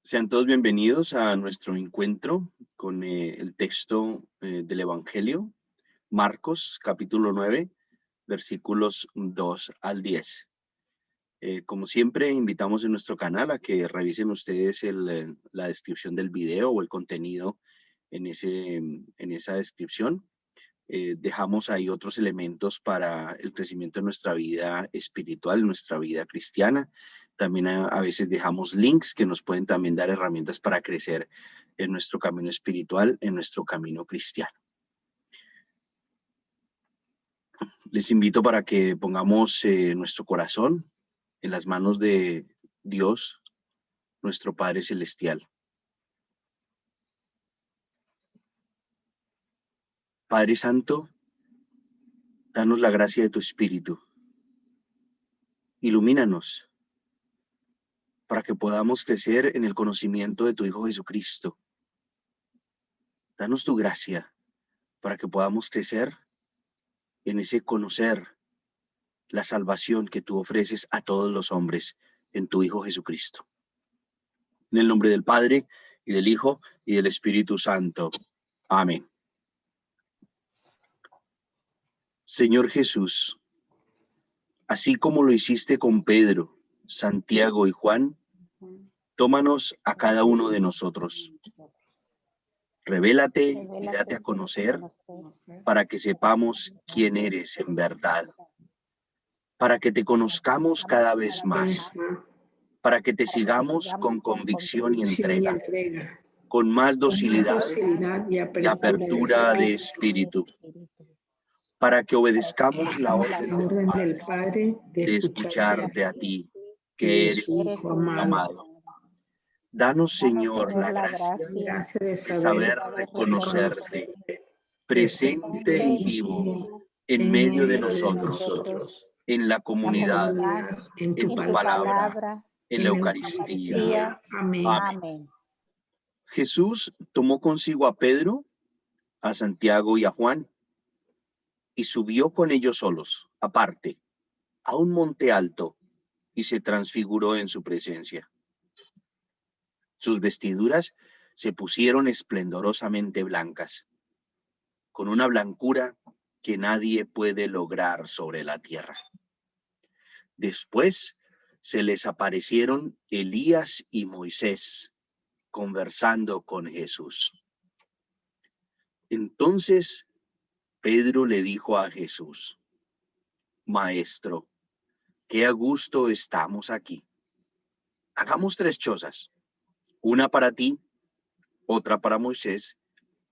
Sean todos bienvenidos a nuestro encuentro con el texto del Evangelio, Marcos, capítulo 9, versículos 2 al 10. Como siempre, invitamos en nuestro canal a que revisen ustedes la descripción del video o el contenido en esa descripción. Dejamos ahí otros elementos para el crecimiento de nuestra vida espiritual, nuestra vida cristiana. También a veces dejamos links que nos pueden también dar herramientas para crecer en nuestro camino espiritual, en nuestro camino cristiano. Les invito para que pongamos nuestro corazón en las manos de Dios, nuestro Padre Celestial. Padre Santo, danos la gracia de tu Espíritu. Ilumínanos para que podamos crecer en el conocimiento de tu Hijo Jesucristo. Danos tu gracia para que podamos crecer en ese conocer la salvación que tú ofreces a todos los hombres en tu Hijo Jesucristo. En el nombre del Padre, y del Hijo, y del Espíritu Santo. Amén. Señor Jesús, así como lo hiciste con Pedro, Santiago y Juan, tómanos a cada uno de nosotros. Revélate y date a conocer para que sepamos quién eres en verdad, para que te conozcamos cada vez más, para que te sigamos con convicción y entrega, con más docilidad y apertura de espíritu, para que obedezcamos la orden del Padre de escucharte a ti, que eres Hijo amado. Danos, Señor, la gracia de saber reconocerte, presente y vivo, en medio de nosotros, en la comunidad, en tu palabra, en la Eucaristía. Amén. Jesús tomó consigo a Pedro, a Santiago y a Juan, y subió con ellos solos, aparte, a un monte alto, y se transfiguró en su presencia. Sus vestiduras se pusieron esplendorosamente blancas, con una blancura que nadie puede lograr sobre la tierra. Después se les aparecieron Elías y Moisés, conversando con Jesús. Entonces Pedro le dijo a Jesús: Maestro, qué a gusto estamos aquí. Hagamos 3 chozas, una para ti, otra para Moisés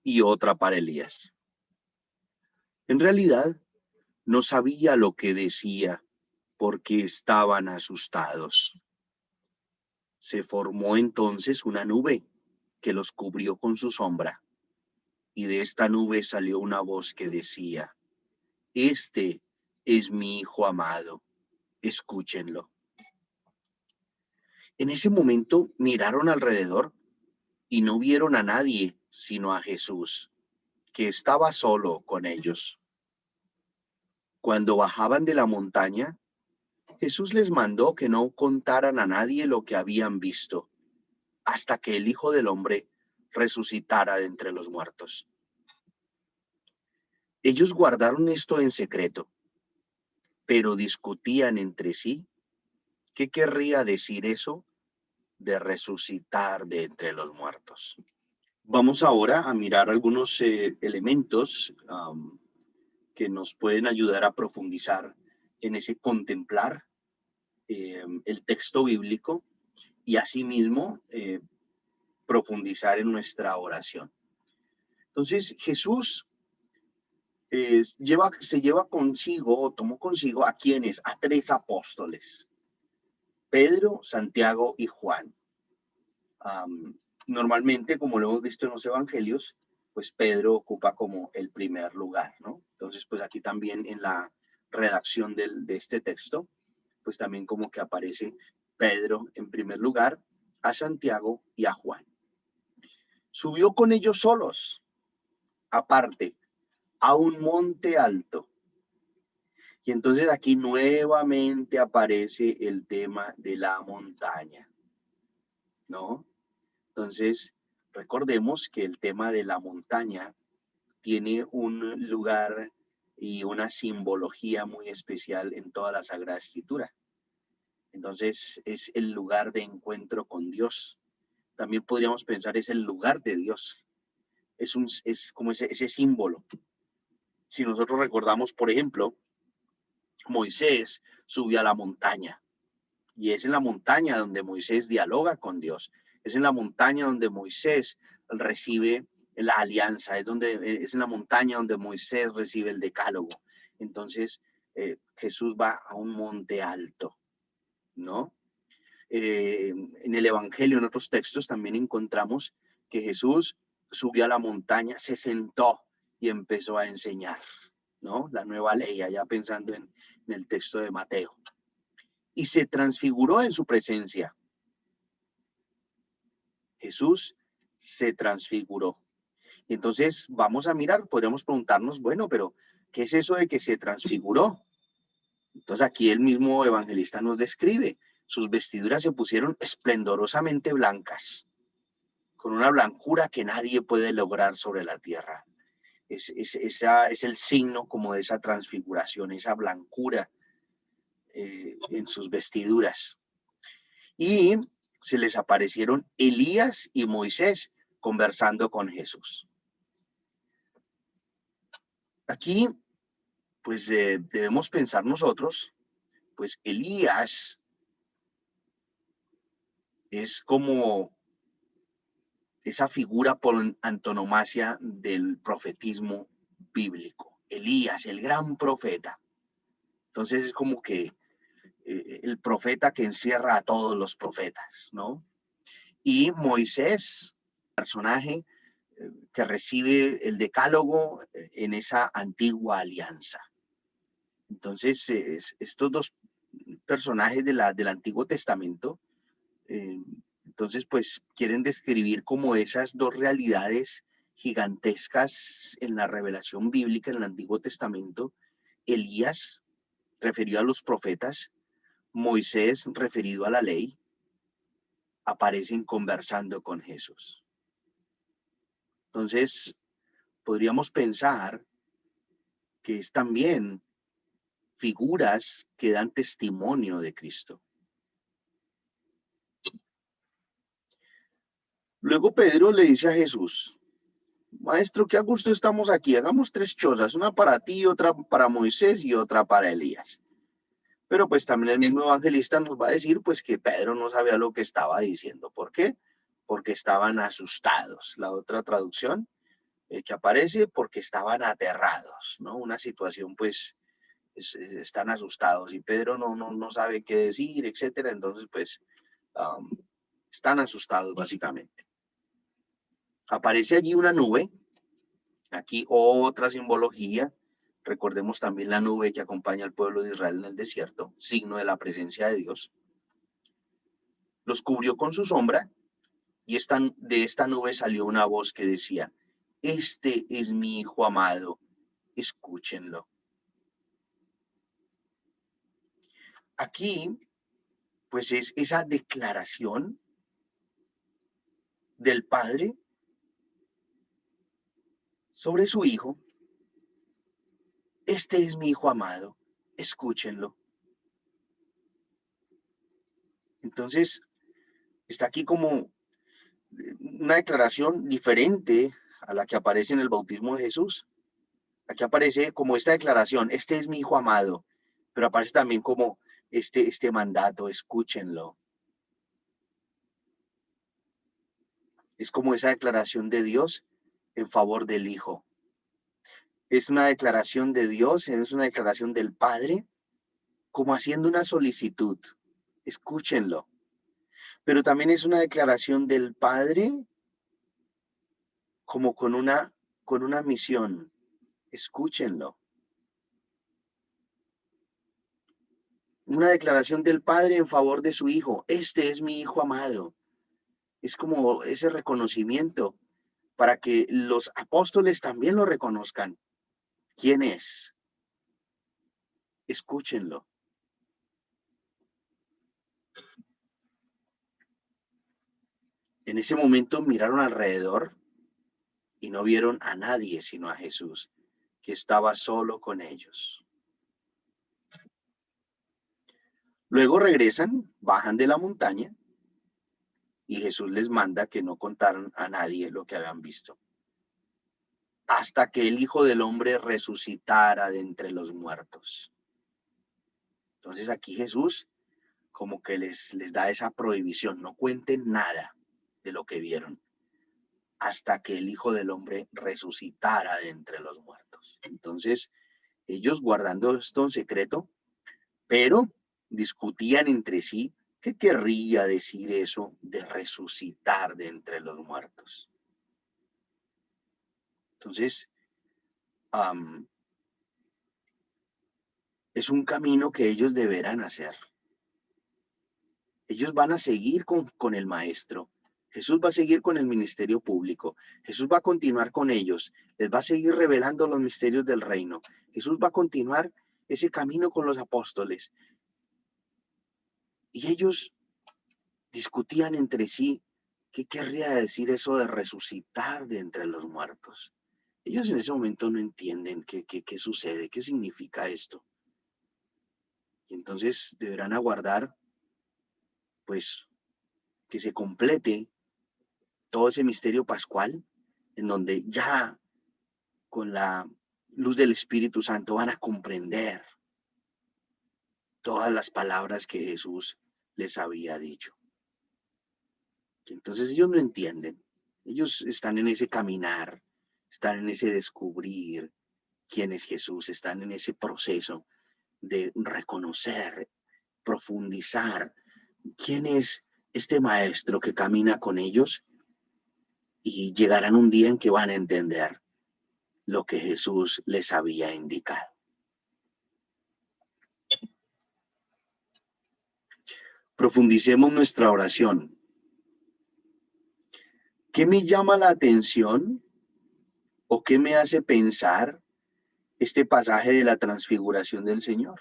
y otra para Elías. En realidad, no sabía lo que decía porque estaban asustados. Se formó entonces una nube que los cubrió con su sombra, y de esta nube salió una voz que decía: Este es mi Hijo amado, escúchenlo. En ese momento miraron alrededor y no vieron a nadie sino a Jesús, que estaba solo con ellos. Cuando bajaban de la montaña, Jesús les mandó que no contaran a nadie lo que habían visto, hasta que el Hijo del Hombre resucitara de entre los muertos. Ellos guardaron esto en secreto, pero discutían entre sí qué querría decir eso de resucitar de entre los muertos. Vamos ahora a mirar algunos elementos que nos pueden ayudar a profundizar en ese contemplar el texto bíblico y asimismo profundizar en nuestra oración. Entonces Jesús tomó consigo a quienes, a 3 apóstoles, Pedro, Santiago y Juan. Normalmente, como lo hemos visto en los evangelios, pues Pedro ocupa como el primer lugar, ¿no? Entonces, pues aquí también en la redacción de este texto, pues también como que aparece Pedro en primer lugar, a Santiago y a Juan. Subió con ellos solos, aparte, a un monte alto. Y entonces aquí nuevamente aparece el tema de la montaña, ¿no? Entonces, recordemos que el tema de la montaña tiene un lugar y una simbología muy especial en toda la Sagrada Escritura. Entonces, es el lugar de encuentro con Dios. También podríamos pensar es el lugar de Dios. Es como ese símbolo. Si nosotros recordamos, por ejemplo, Moisés subió a la montaña. Y es en la montaña donde Moisés dialoga con Dios. Es en la montaña donde Moisés recibe la alianza. Es en la montaña donde Moisés recibe el decálogo. Entonces, Jesús va a un monte alto, ¿no? En el Evangelio, en otros textos, también encontramos que Jesús subió a la montaña, se sentó y empezó a enseñar, ¿no? La nueva ley, allá pensando en el texto de Mateo. Y se transfiguró en su presencia. Jesús se transfiguró. Y entonces vamos a mirar, podríamos preguntarnos, bueno, pero ¿qué es eso de que se transfiguró? Entonces aquí el mismo evangelista nos describe. Sus vestiduras se pusieron esplendorosamente blancas, con una blancura que nadie puede lograr sobre la tierra. Es el signo como de esa transfiguración, esa blancura en sus vestiduras. Y se les aparecieron Elías y Moisés conversando con Jesús. Aquí, pues debemos pensar nosotros, pues Elías es como esa figura por antonomasia del profetismo bíblico. Elías, el gran profeta. Entonces es como que el profeta que encierra a todos los profetas, ¿no? Y Moisés, personaje que recibe el decálogo en esa antigua alianza. Entonces, estos dos personajes del Antiguo Testamento, entonces, pues quieren describir como esas dos realidades gigantescas en la revelación bíblica en el Antiguo Testamento. Elías, referido a los profetas, Moisés, referido a la ley, aparecen conversando con Jesús. Entonces, podríamos pensar que es también figuras que dan testimonio de Cristo. Luego Pedro le dice a Jesús, Maestro, qué a gusto estamos aquí, hagamos 3 chozas, una para ti, otra para Moisés y otra para Elías. Pero pues también el mismo evangelista nos va a decir pues que Pedro no sabía lo que estaba diciendo. ¿Por qué? Porque estaban asustados. La otra traducción que aparece, porque estaban aterrados, ¿no? Una situación pues están asustados y Pedro no sabe qué decir, etcétera. Entonces pues están asustados básicamente. Aparece allí una nube, aquí otra simbología. Recordemos también la nube que acompaña al pueblo de Israel en el desierto, signo de la presencia de Dios. Los cubrió con su sombra y de esta nube salió una voz que decía, este es mi hijo amado, escúchenlo. Aquí, pues es esa declaración del Padre sobre su hijo. Este es mi hijo amado, escúchenlo. Entonces, está aquí como una declaración diferente a la que aparece en el bautismo de Jesús. Aquí aparece como esta declaración, este es mi hijo amado, pero aparece también como este mandato, escúchenlo. Es como esa declaración de Dios en favor del hijo. Es una declaración de Dios, es una declaración del Padre, como haciendo una solicitud. Escúchenlo. Pero también es una declaración del Padre como con una misión. Escúchenlo. Una declaración del Padre en favor de su Hijo. Este es mi Hijo amado. Es como ese reconocimiento para que los apóstoles también lo reconozcan. ¿Quién es? Escúchenlo. En ese momento miraron alrededor y no vieron a nadie sino a Jesús, que estaba solo con ellos. Luego regresan, bajan de la montaña y Jesús les manda que no contaran a nadie lo que habían visto, hasta que el Hijo del Hombre resucitara de entre los muertos. Entonces aquí Jesús como que les da esa prohibición, no cuenten nada de lo que vieron, hasta que el Hijo del Hombre resucitara de entre los muertos. Entonces, ellos guardando esto en secreto, pero discutían entre sí qué querría decir eso de resucitar de entre los muertos. Entonces, es un camino que ellos deberán hacer. Ellos van a seguir con el Maestro. Jesús va a seguir con el ministerio público. Jesús va a continuar con ellos. Les va a seguir revelando los misterios del reino. Jesús va a continuar ese camino con los apóstoles. Y ellos discutían entre sí qué querría decir eso de resucitar de entre los muertos. Ellos en ese momento no entienden qué sucede, qué significa esto. Y entonces deberán aguardar, pues, que se complete todo ese misterio pascual, en donde ya con la luz del Espíritu Santo van a comprender todas las palabras que Jesús les había dicho. Entonces ellos no entienden, ellos están en ese caminar, están en ese descubrir quién es Jesús, están en ese proceso de reconocer, profundizar quién es este maestro que camina con ellos, y llegarán un día en que van a entender lo que Jesús les había indicado. Profundicemos nuestra oración. ¿Qué me llama la atención o qué me hace pensar este pasaje de la transfiguración del Señor?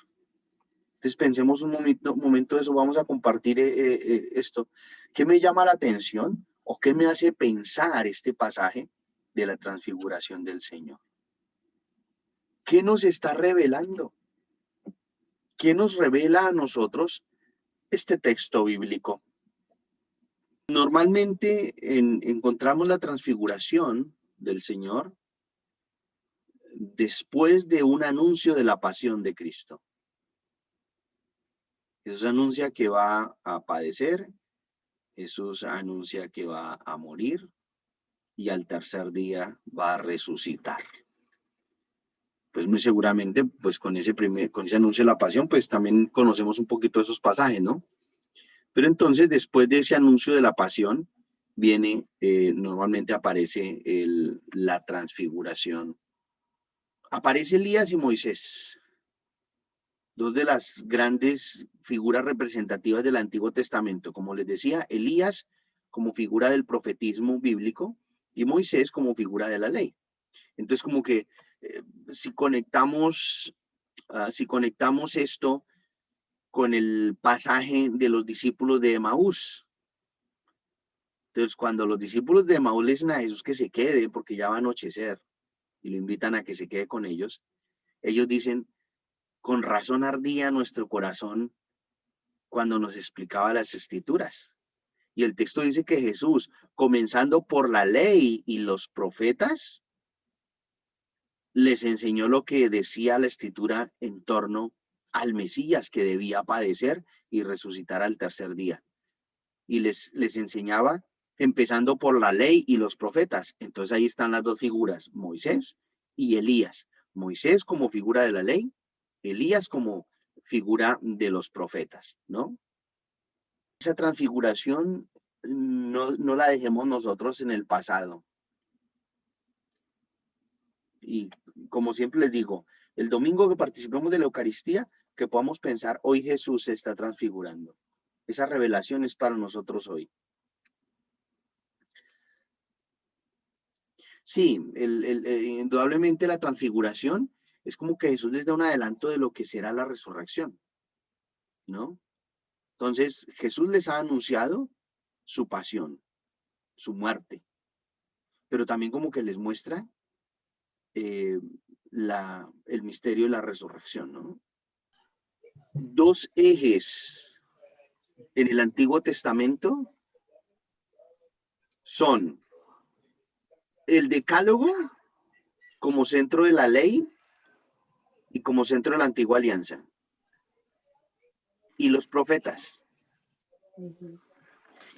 Entonces pensemos un momento de eso, vamos a compartir esto. ¿Qué me llama la atención o qué me hace pensar este pasaje de la transfiguración del Señor? ¿Qué nos está revelando? ¿Qué nos revela a nosotros este texto bíblico? Normalmente encontramos la transfiguración del Señor después de un anuncio de la pasión de Cristo. Jesús anuncia que va a padecer, Jesús anuncia que va a morir y al tercer día va a resucitar. Pues muy seguramente, pues con ese anuncio de la pasión, pues también conocemos un poquito esos pasajes, ¿no? Pero entonces, después de ese anuncio de la pasión, viene, normalmente aparece la transfiguración. Aparece Elías y Moisés, dos de las grandes figuras representativas del Antiguo Testamento. Como les decía, Elías como figura del profetismo bíblico y Moisés como figura de la ley. Entonces, como que si conectamos esto con el pasaje de los discípulos de Emaús. Entonces, cuando los discípulos de Emaús le dicen a Jesús que se quede porque ya va a anochecer y lo invitan a que se quede con ellos dicen, con razón ardía nuestro corazón cuando nos explicaba las Escrituras. Y el texto dice que Jesús, comenzando por la ley y los profetas, les enseñó lo que decía la Escritura en torno al Mesías, que debía padecer y resucitar al tercer día. Y les enseñaba empezando por la ley y los profetas. Entonces ahí están las dos figuras, Moisés y Elías. Moisés como figura de la ley, Elías como figura de los profetas, ¿no? Esa transfiguración no la dejemos nosotros en el pasado. Y como siempre les digo, el domingo que participemos de la Eucaristía, que podamos pensar, hoy Jesús se está transfigurando. Esa revelación es para nosotros hoy. Sí, indudablemente la transfiguración es como que Jesús les da un adelanto de lo que será la resurrección, ¿no? Entonces, Jesús les ha anunciado su pasión. su muerte, pero también como que les muestra el misterio de la resurrección, ¿no? Dos ejes en el Antiguo Testamento son el Decálogo como centro de la ley y como centro de la Antigua Alianza, y los profetas.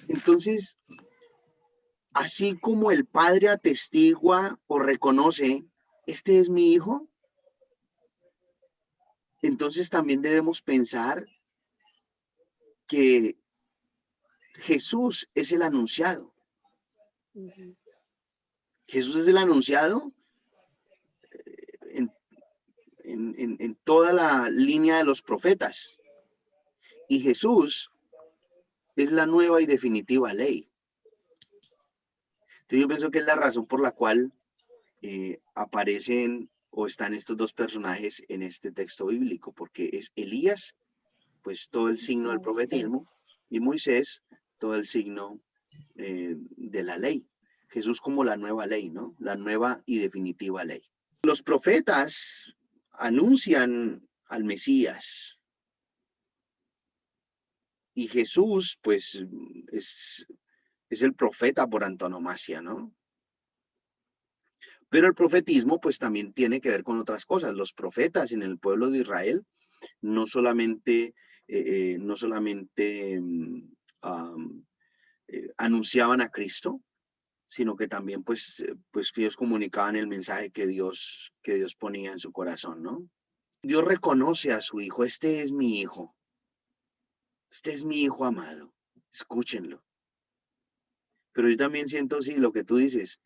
Entonces, así como el Padre atestigua o reconoce, este es mi hijo, entonces también debemos pensar que Jesús es el anunciado. Jesús es el anunciado en toda la línea de los profetas. Y Jesús es la nueva y definitiva ley. Entonces yo pienso que es la razón por la cual aparecen o están estos dos personajes en este texto bíblico, porque es Elías, pues todo el signo del profetismo, y Moisés, todo el signo de la ley. Jesús como la nueva ley, ¿no? La nueva y definitiva ley. Los profetas anuncian al Mesías, y Jesús, pues, es el profeta por antonomasia, ¿no? Pero el profetismo, pues, también tiene que ver con otras cosas. Los profetas en el pueblo de Israel no solamente anunciaban a Cristo, sino que también, pues ellos comunicaban el mensaje que Dios ponía en su corazón, ¿no? Dios reconoce a su hijo. Este es mi hijo. Este es mi hijo amado. Escúchenlo. Pero yo también siento, sí, lo que tú dices.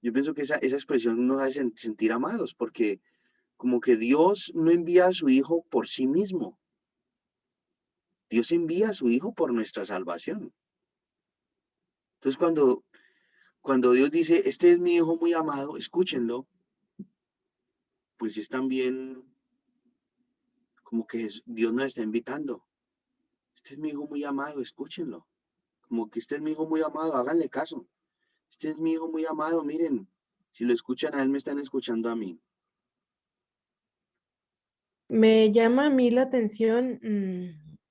Yo pienso que esa expresión nos hace sentir amados, porque como que Dios no envía a su hijo por sí mismo. Dios envía a su hijo por nuestra salvación. Entonces, cuando Dios dice, este es mi hijo muy amado, escúchenlo, pues es también como que Dios nos está invitando. Este es mi hijo muy amado, escúchenlo. Como que este es mi hijo muy amado, háganle caso. Este es mi hijo muy amado, miren, si lo escuchan a él, me están escuchando a mí. Me llama a mí la atención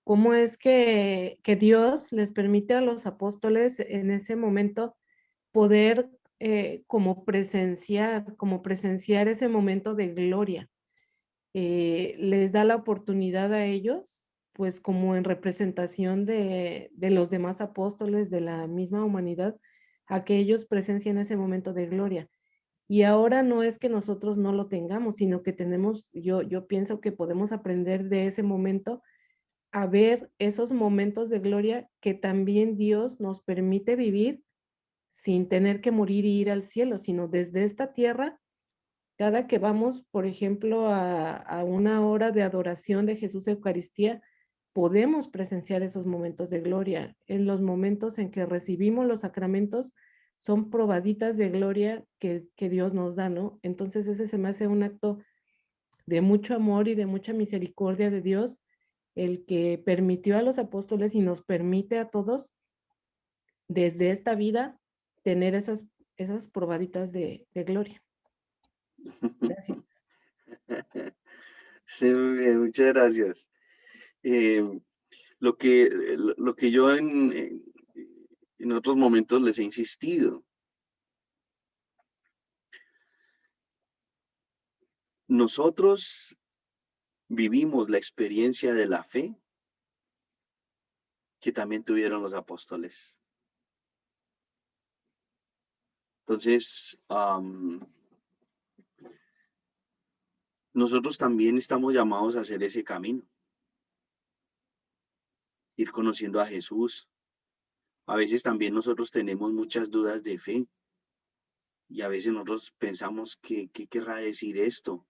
cómo es que Dios les permite a los apóstoles en ese momento poder como presenciar ese momento de gloria. Les da la oportunidad a ellos, pues como en representación de los demás apóstoles de la misma humanidad, a que ellos presencien ese momento de gloria. Y ahora no es que nosotros no lo tengamos, sino que tenemos, yo pienso que podemos aprender de ese momento a ver esos momentos de gloria que también Dios nos permite vivir sin tener que morir y ir al cielo, sino desde esta tierra, cada que vamos, por ejemplo, a una hora de adoración de Jesús Eucaristía, podemos presenciar esos momentos de gloria. En los momentos en que recibimos los sacramentos, son probaditas de gloria que Dios nos da, ¿no? Entonces ese se me hace un acto de mucho amor y de mucha misericordia de Dios, el que permitió a los apóstoles y nos permite a todos desde esta vida tener esas probaditas de gloria. Gracias. Sí, muy bien, muchas gracias. Lo que yo en otros momentos les he insistido, nosotros vivimos la experiencia de la fe que también tuvieron los apóstoles. Entonces, nosotros también estamos llamados a hacer ese camino, ir conociendo a Jesús. A veces también nosotros tenemos muchas dudas de fe y a veces nosotros pensamos qué querrá decir esto,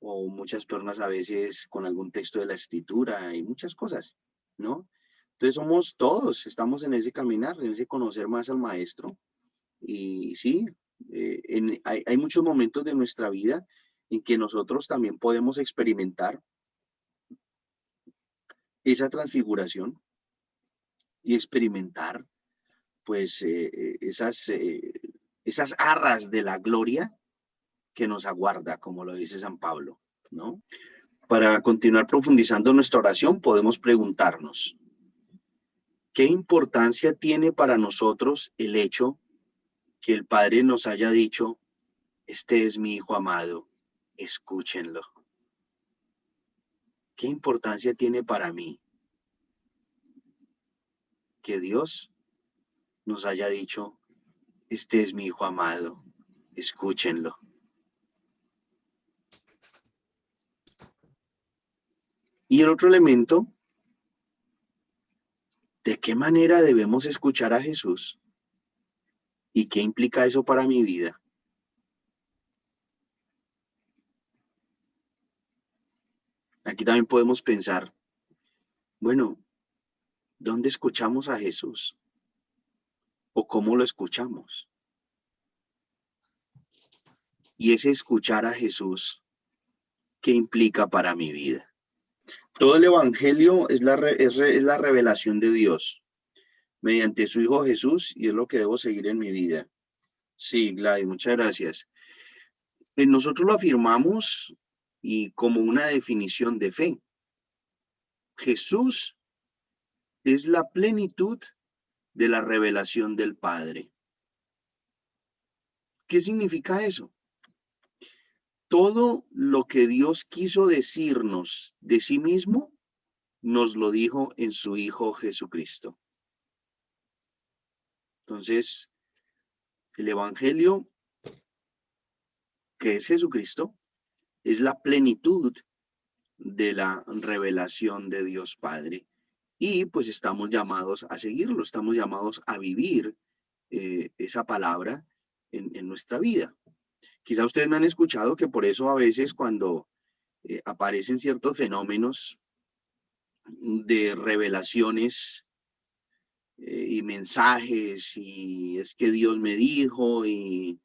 o muchas personas a veces con algún texto de la Escritura y muchas cosas, ¿no? Entonces somos todos, estamos en ese caminar, en ese conocer más al Maestro. Y sí, hay muchos momentos de nuestra vida en que nosotros también podemos experimentar esa transfiguración y experimentar pues esas arras de la gloria que nos aguarda, como lo dice San Pablo, ¿no? Para continuar profundizando en nuestra oración, podemos preguntarnos, ¿qué importancia tiene para nosotros el hecho que el Padre nos haya dicho, este es mi Hijo amado, escúchenlo? ¿Qué importancia tiene para mí que Dios nos haya dicho, este es mi Hijo amado, escúchenlo? Y el otro elemento, ¿de qué manera debemos escuchar a Jesús? ¿Y qué implica eso para mi vida? Aquí también podemos pensar, bueno, ¿dónde escuchamos a Jesús? ¿O cómo lo escuchamos? Y ese escuchar a Jesús, ¿qué implica para mi vida? Todo el Evangelio es la revelación de Dios mediante su Hijo Jesús, y es lo que debo seguir en mi vida. Sí, Gladys, muchas gracias. Nosotros lo afirmamos y como una definición de fe. Jesús es la plenitud de la revelación del Padre. ¿Qué significa eso? Todo lo que Dios quiso decirnos de sí mismo, nos lo dijo en su Hijo Jesucristo. Entonces, el Evangelio, que es Jesucristo, es la plenitud de la revelación de Dios Padre. Y pues estamos llamados a seguirlo, estamos llamados a vivir esa palabra en nuestra vida. Quizá ustedes me han escuchado que por eso a veces cuando aparecen ciertos fenómenos de revelaciones y mensajes, y es que Dios me dijo, y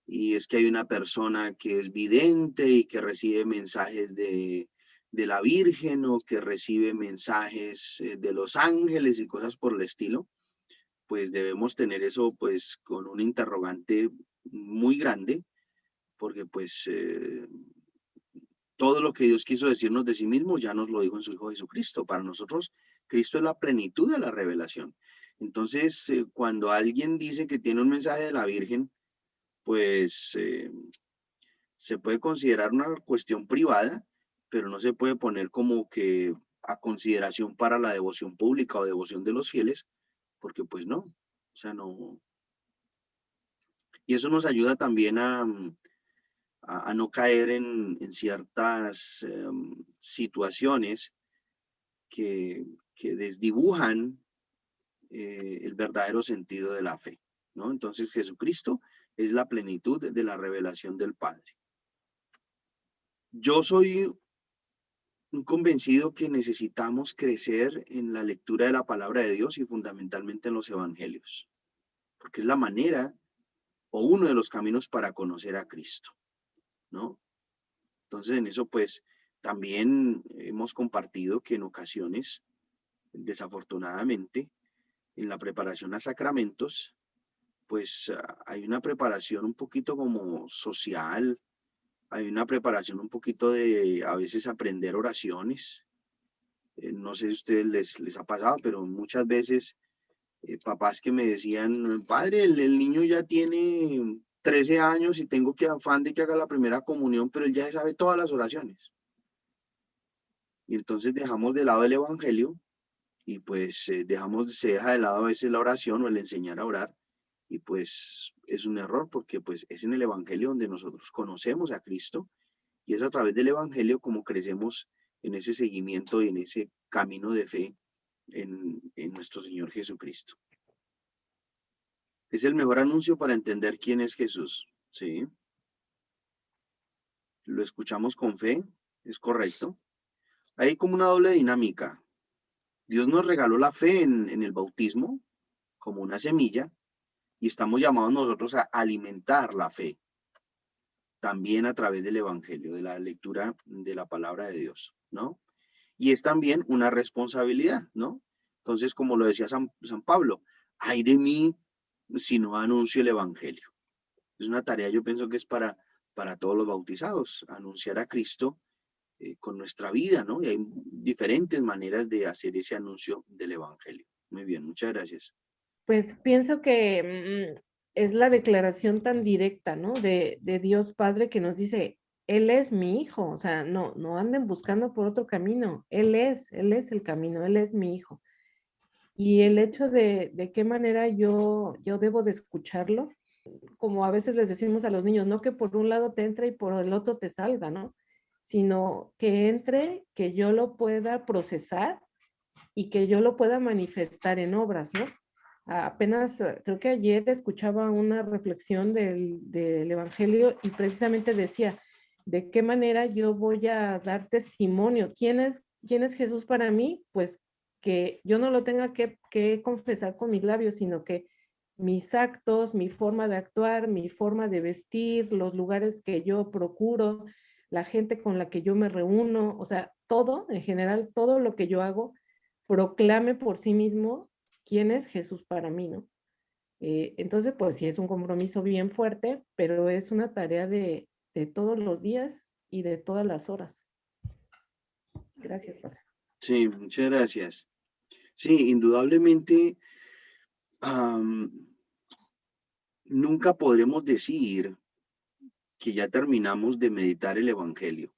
es que hay una persona que es vidente y que recibe mensajes de la Virgen, o que recibe mensajes de los ángeles y cosas por el estilo, pues debemos tener eso pues con un interrogante muy grande, porque pues todo lo que Dios quiso decirnos de sí mismo ya nos lo dijo en su Hijo Jesucristo. Para nosotros, Cristo es la plenitud de la revelación. Entonces, cuando alguien dice que tiene un mensaje de la Virgen, pues se puede considerar una cuestión privada, pero no se puede poner como que a consideración para la devoción pública o devoción de los fieles, porque pues no, o sea, no. Y eso nos ayuda también a no caer en ciertas situaciones que desdibujan el verdadero sentido de la fe, ¿no? Entonces Jesucristo es la plenitud de la revelación del Padre. Yo soy un convencido que necesitamos crecer en la lectura de la palabra de Dios y fundamentalmente en los evangelios, porque es la manera o uno de los caminos para conocer a Cristo, ¿no? Entonces en eso pues también hemos compartido que en ocasiones, desafortunadamente, en la preparación a sacramentos, pues hay una preparación un poquito como social, hay una preparación un poquito de a veces aprender oraciones. No sé si a ustedes les ha pasado, pero muchas veces papás que me decían, padre, el niño ya tiene 13 años y tengo que afán de que haga la primera comunión, pero él ya sabe todas las oraciones. Y entonces dejamos de lado el evangelio y pues se deja de lado a veces la oración o el enseñar a orar, y pues es un error, porque pues es en el evangelio donde nosotros conocemos a Cristo, y es a través del evangelio como crecemos en ese seguimiento y en ese camino de fe en nuestro Señor Jesucristo. Es el mejor anuncio para entender quién es Jesús, ¿sí? Lo escuchamos con fe, es correcto. Hay como una doble dinámica. Dios nos regaló la fe en el bautismo como una semilla, y estamos llamados nosotros a alimentar la fe también a través del evangelio, de la lectura de la palabra de Dios, ¿no? Y es también una responsabilidad, ¿no? Entonces, como lo decía San Pablo, ay de mí si no anuncio el evangelio. Es una tarea, yo pienso que es para todos los bautizados, anunciar a Cristo con nuestra vida, ¿no? Y hay diferentes maneras de hacer ese anuncio del evangelio. Muy bien, muchas gracias. Pues pienso que es la declaración tan directa, ¿no? De Dios Padre que nos dice, Él es mi hijo, o sea, no anden buscando por otro camino, Él es el camino, Él es mi hijo. Y el hecho de qué manera yo debo de escucharlo, como a veces les decimos a los niños, no que por un lado te entre y por el otro te salga, ¿no? Sino que entre, que yo lo pueda procesar y que yo lo pueda manifestar en obras, ¿no? Apenas, creo que ayer escuchaba una reflexión del Evangelio y precisamente decía, ¿de qué manera yo voy a dar testimonio? ¿Quién es Jesús para mí? Pues que yo no lo tenga que confesar con mis labios, sino que mis actos, mi forma de actuar, mi forma de vestir, los lugares que yo procuro, la gente con la que yo me reúno, o sea, todo, en general, todo lo que yo hago, proclame por sí mismo quién es Jesús para mí, ¿no? Entonces, pues sí, es un compromiso bien fuerte, pero es una tarea de todos los días y de todas las horas. Gracias, Padre. Sí, muchas gracias. Sí, indudablemente, nunca podremos decir que ya terminamos de meditar el Evangelio.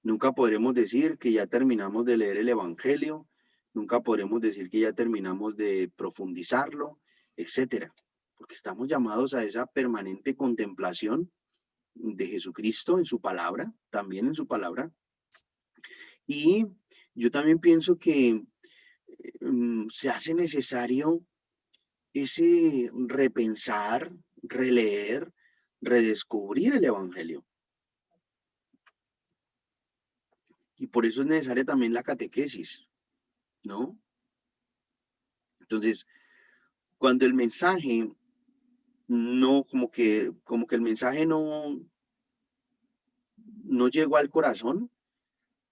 Nunca podremos decir que ya terminamos de leer el Evangelio. Nunca podremos decir que ya terminamos de profundizarlo, etcétera. Porque estamos llamados a esa permanente contemplación de Jesucristo en su palabra, también en su palabra. Y yo también pienso que se hace necesario ese repensar, releer, redescubrir el Evangelio. Y por eso es necesaria también la catequesis, ¿no? Entonces, cuando el mensaje no, como que el mensaje no llegó al corazón,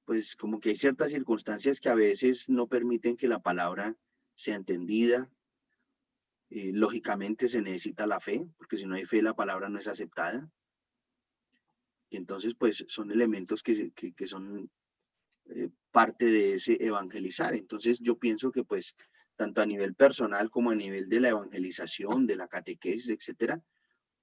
pues como que hay ciertas circunstancias que a veces no permiten que la palabra sea entendida. Lógicamente se necesita la fe, porque si no hay fe la palabra no es aceptada. Y entonces pues son elementos que son parte de ese evangelizar. Entonces yo pienso que pues tanto a nivel personal como a nivel de la evangelización, de la catequesis, etcétera,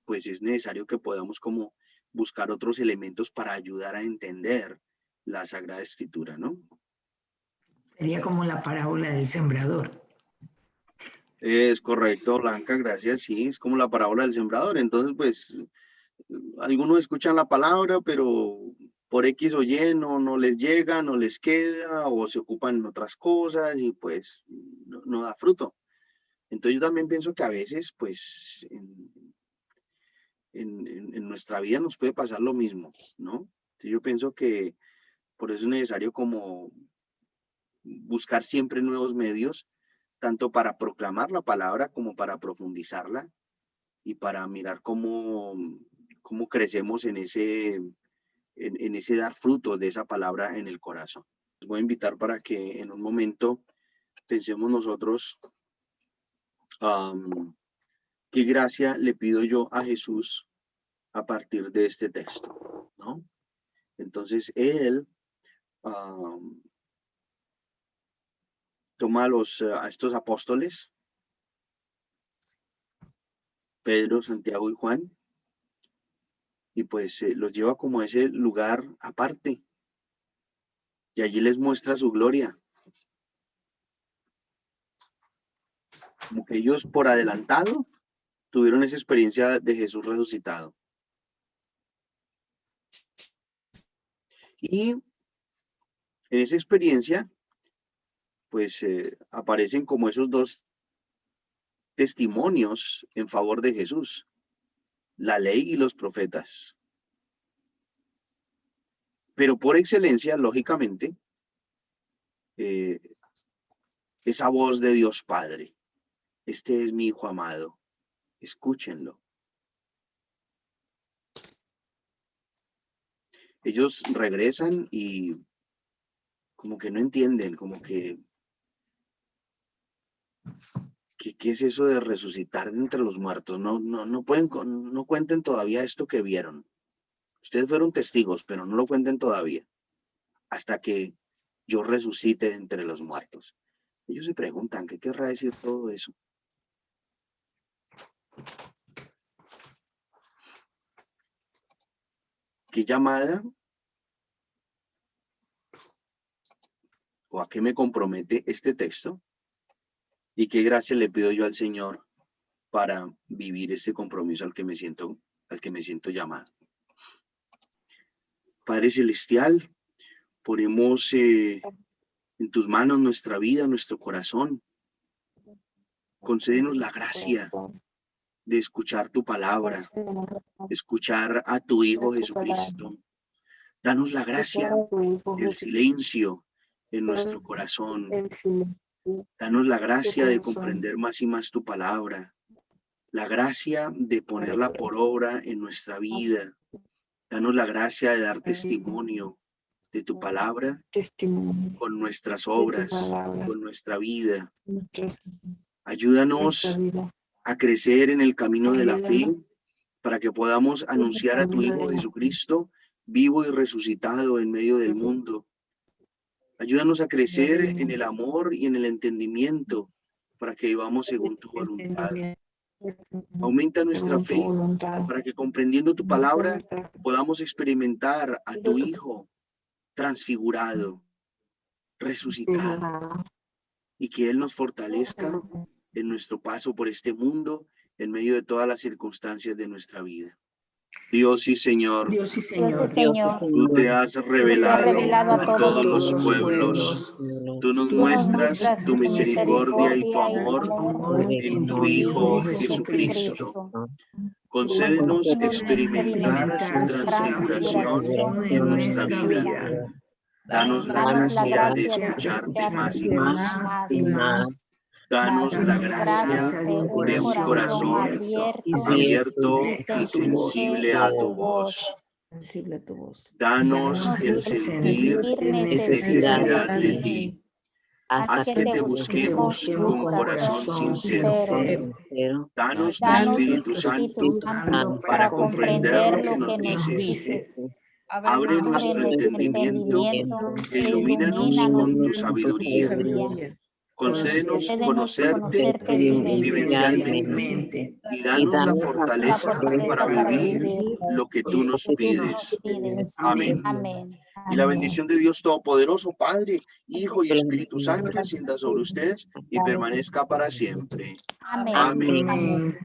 pues es necesario que podamos como buscar otros elementos para ayudar a entender la Sagrada Escritura, ¿no? Sería como la parábola del sembrador. Es correcto, Blanca, gracias. Sí, es como la parábola del sembrador. Entonces, pues, algunos escuchan la palabra, pero por X o Y no les llega, no les queda, o se ocupan en otras cosas y pues no da fruto. Entonces yo también pienso que a veces, pues, en nuestra vida nos puede pasar lo mismo, ¿no? Entonces yo pienso que por eso es necesario como buscar siempre nuevos medios, tanto para proclamar la palabra como para profundizarla y para mirar cómo crecemos en ese dar frutos de esa palabra en el corazón. Les voy a invitar para que en un momento pensemos nosotros qué gracia le pido yo a Jesús a partir de este texto, ¿no? Entonces él toma a estos apóstoles, Pedro, Santiago y Juan, y pues los lleva como a ese lugar aparte, y allí les muestra su gloria. Como que ellos por adelantado tuvieron esa experiencia de Jesús resucitado. Y en esa experiencia, pues aparecen como esos dos testimonios en favor de Jesús, la ley y los profetas. Pero por excelencia, lógicamente, esa voz de Dios Padre. Este es mi Hijo amado, escúchenlo. Ellos regresan y como que no entienden, como que ¿Qué es eso de resucitar de entre los muertos? No cuenten todavía esto que vieron. Ustedes fueron testigos, pero no lo cuenten todavía. Hasta que yo resucite de entre los muertos. Ellos se preguntan, ¿qué querrá decir todo eso? ¿Qué llamada o a qué me compromete este texto? ¿Y qué gracia le pido yo al Señor para vivir este compromiso al que me siento llamado? Padre Celestial, ponemos en tus manos nuestra vida, nuestro corazón. Concédenos la gracia de escuchar tu palabra, escuchar a tu Hijo Jesucristo. Danos la gracia del silencio en nuestro corazón. Danos la gracia de comprender más y más tu palabra. La gracia de ponerla por obra en nuestra vida. Danos la gracia de dar testimonio de tu palabra con nuestras obras, con nuestra vida. Ayúdanos a crecer en el camino de la fe para que podamos anunciar a tu Hijo Jesucristo vivo y resucitado en medio del mundo. Ayúdanos a crecer en el amor y en el entendimiento para que vivamos según tu voluntad. Aumenta nuestra fe para que comprendiendo tu palabra podamos experimentar a tu Hijo transfigurado, resucitado, y que Él nos fortalezca en nuestro paso por este mundo en medio de todas las circunstancias de nuestra vida. Dios y Señor, tú te has revelado a todos los pueblos. Tú nos muestras tu misericordia y tu amor en tu Hijo Jesucristo. Concédenos experimentar su transfiguración en nuestra vida. Danos la gracia de escucharte más y más. Danos la gracia de un corazón abierto y sensible a tu voz. Danos el sentir necesidad de ti. Haz que te busquemos con corazón sincero. Danos tu Espíritu Santo para comprender lo que nos dices. Abre nuestro entendimiento e ilumínanos con tu sabiduría. Concédenos conocerte vivencialmente y danos la fortaleza para vivir lo que tú nos pides. Amén. Y la bendición de Dios Todopoderoso, Padre, Hijo y Espíritu Santo, descienda sobre ustedes y permanezca para siempre. Amén.